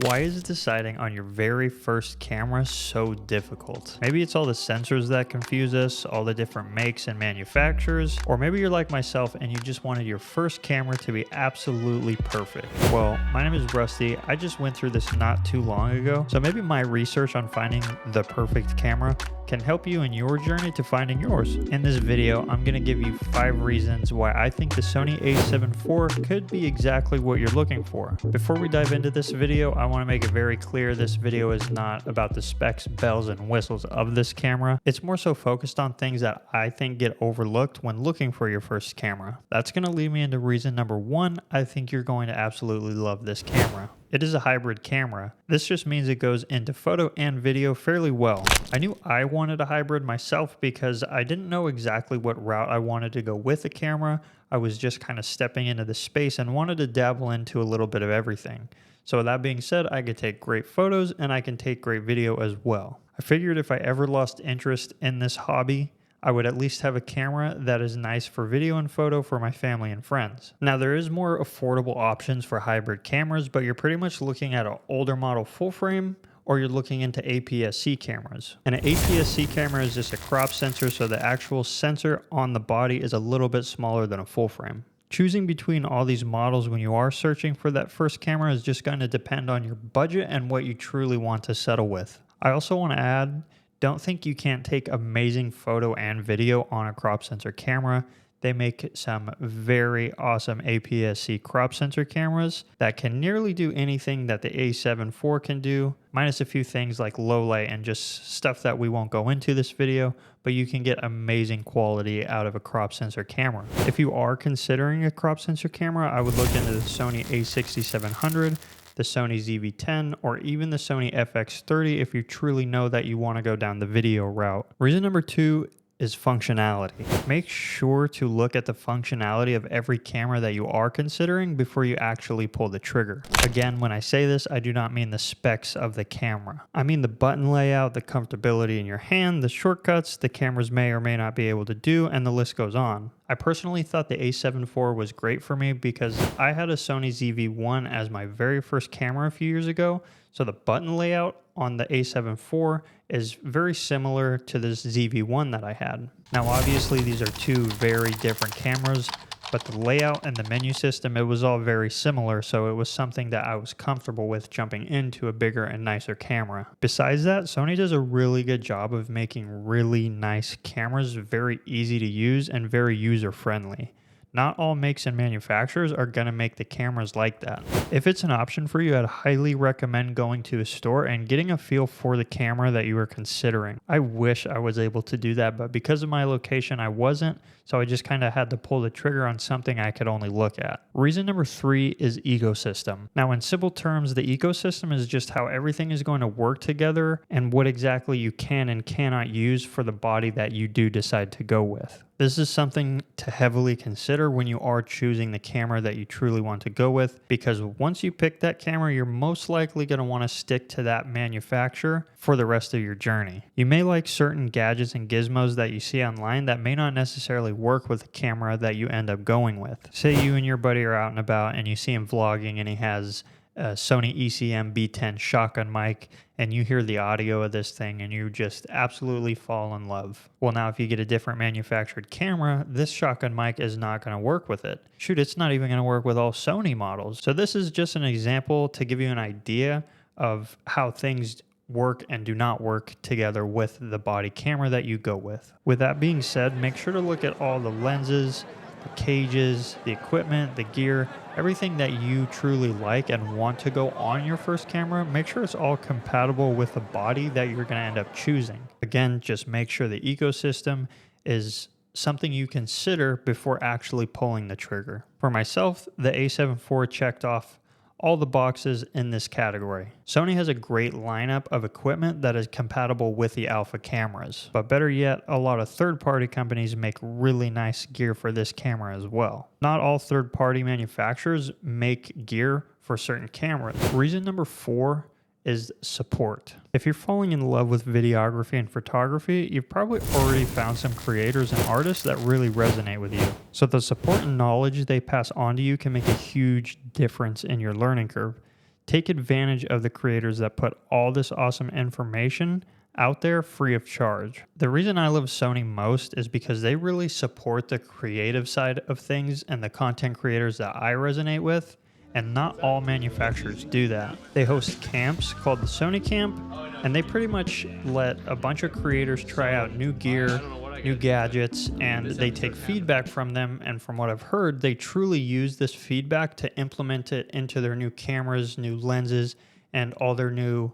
Why is deciding on your very first camera so difficult? Maybe it's all the sensors that confuse us, all the different makes and manufacturers, or maybe you're like myself and you just wanted your first camera to be absolutely perfect. Well, my name is Rusty. I just went through this not too long ago, so maybe my research on finding the perfect camera can help you in your journey to finding yours. In this video, I'm going to give you 5 reasons why I think the Sony A7 IV could be exactly what you're looking for. Before we dive into this video, I want to make it very clear this video is not about the specs, bells, and whistles of this camera. It's more so focused on things that I think get overlooked when looking for your first camera. That's going to lead me into reason number 1. I think you're going to absolutely love this camera. It is a hybrid camera. This just means it goes into photo and video fairly well. I knew I wanted a hybrid myself because I didn't know exactly what route I wanted to go with the camera. I was just kind of stepping into the space and wanted to dabble into a little bit of everything. So with that being said, I could take great photos and I can take great video as well. I figured if I ever lost interest in this hobby, I would at least have a camera that is nice for video and photo for my family and friends. Now there is more affordable options for hybrid cameras, but you're pretty much looking at an older model full frame or you're looking into APS-C cameras. And an APS-C camera is just a crop sensor, so the actual sensor on the body is a little bit smaller than a full frame. Choosing between all these models when you are searching for that first camera is just going to depend on your budget and what you truly want to settle with. I also want to add, don't think you can't take amazing photo and video on a crop sensor camera. They make some very awesome APS-C crop sensor cameras that can nearly do anything that the A7 IV can do, minus a few things like low light and just stuff that we won't go into this video, but you can get amazing quality out of a crop sensor camera. If you are considering a crop sensor camera, I would look into the Sony A7iv, the Sony ZV-10, or even the Sony FX30 if you truly know that you want to go down the video route. Reason number 2 is functionality. Make sure to look at the functionality of every camera that you are considering before you actually pull the trigger. Again, when I say this, I do not mean the specs of the camera. I mean the button layout, the comfortability in your hand, the shortcuts the cameras may or may not be able to do, and the list goes on. I personally thought the A7 IV was great for me because I had a Sony ZV-1 as my very first camera a few years ago, so the button layout on the A7 IV is very similar to this ZV-1 that I had. Now obviously these are two very different cameras, but the layout and the menu system, it was all very similar, so it was something that I was comfortable with jumping into a bigger and nicer camera. Besides that, Sony does a really good job of making really nice cameras very easy to use and very user-friendly. Not all makes and manufacturers are going to make the cameras like that. If it's an option for you, I'd highly recommend going to a store and getting a feel for the camera that you were considering. I wish I was able to do that, but because of my location, I wasn't, so I just kind of had to pull the trigger on something I could only look at. Reason number 3 is ecosystem. Now, in simple terms, the ecosystem is just how everything is going to work together and what exactly you can and cannot use for the body that you do decide to go with. This is something to heavily consider when you are choosing the camera that you truly want to go with, because once you pick that camera, you're most likely going to want to stick to that manufacturer for the rest of your journey. You may like certain gadgets and gizmos that you see online that may not necessarily work with the camera that you end up going with. Say you and your buddy are out and about and you see him vlogging and he has a Sony ECM B10 shotgun mic, and you hear the audio of this thing and you just absolutely fall in love. Well, now if you get a different manufactured camera, this shotgun mic is not going to work with it. Shoot, it's not even going to work with all Sony models. So this is just an example to give you an idea of how things work and do not work together with the body camera that you go with. With that being said, make sure to look at all the lenses, the cages, the equipment, the gear, everything that you truly like and want to go on your first camera. Make sure it's all compatible with the body that you're going to end up choosing. Again, just make sure the ecosystem is something you consider before actually pulling the trigger. For myself, the A7 IV checked off all the boxes in this category. Sony has a great lineup of equipment that is compatible with the alpha cameras, but better yet, a lot of third-party companies make really nice gear for this camera as well. Not all third-party manufacturers make gear for certain cameras. Reason number 4 is support. If you're falling in love with videography and photography, you've probably already found some creators and artists that really resonate with you. So the support and knowledge they pass on to you can make a huge difference in your learning curve. Take advantage of the creators that put all this awesome information out there free of charge. The reason I love Sony most is because they really support the creative side of things and the content creators that I resonate with, and not all manufacturers do that. They host camps called the Sony Camp, and they pretty much let a bunch of creators try out new gear, new gadgets, and they take feedback from them. And from what I've heard, they truly use this feedback to implement it into their new cameras, new lenses, and all their new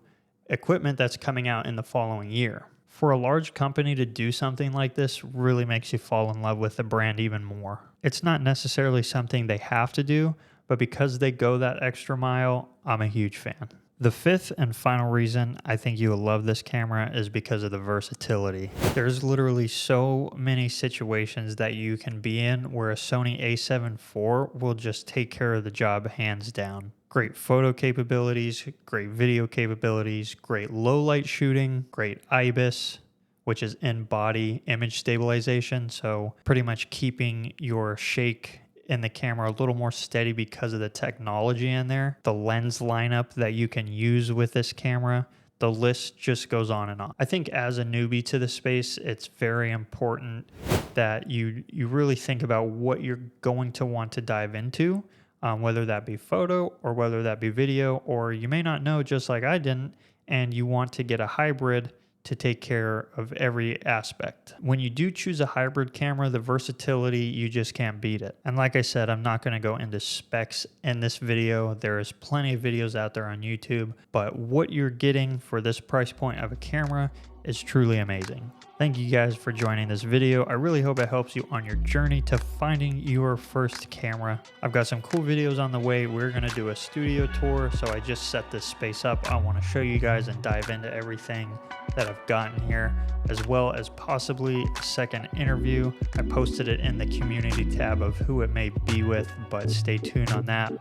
equipment that's coming out in the following year. For a large company to do something like this really makes you fall in love with the brand even more. It's not necessarily something they have to do, but because they go that extra mile, I'm a huge fan. The fifth and final reason I think you will love this camera is because of the versatility. There's literally so many situations that you can be in where a Sony A7 IV will just take care of the job hands down. Great photo capabilities, great video capabilities, great low light shooting, great IBIS, which is in-body image stabilization. So pretty much keeping your shake in the camera a little more steady because of the technology in there. The lens lineup that you can use with this camera, the list just goes on and on. I think as a newbie to the space, it's very important that you really think about what you're going to want to dive into. Whether that be photo or whether that be video, or you may not know, just like I didn't, and you want to get a hybrid to take care of every aspect. When you do choose a hybrid camera, the versatility, you just can't beat it. And like I said, I'm not going to go into specs in this video. There is plenty of videos out there on YouTube, but what you're getting for this price point of a camera is truly amazing. Thank you guys for joining this video. I really hope it helps you on your journey to finding your first camera. I've got some cool videos on the way. We're gonna do a studio tour, so I just set this space up. I wanna show you guys and dive into everything that I've gotten here, as well as possibly a second interview. I posted it in the community tab of who it may be with, but stay tuned on that.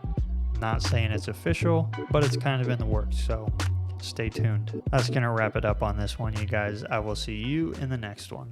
Not saying it's official, but it's kind of in the works, so stay tuned. That's going to wrap it up on this one, you guys. I will see you in the next one.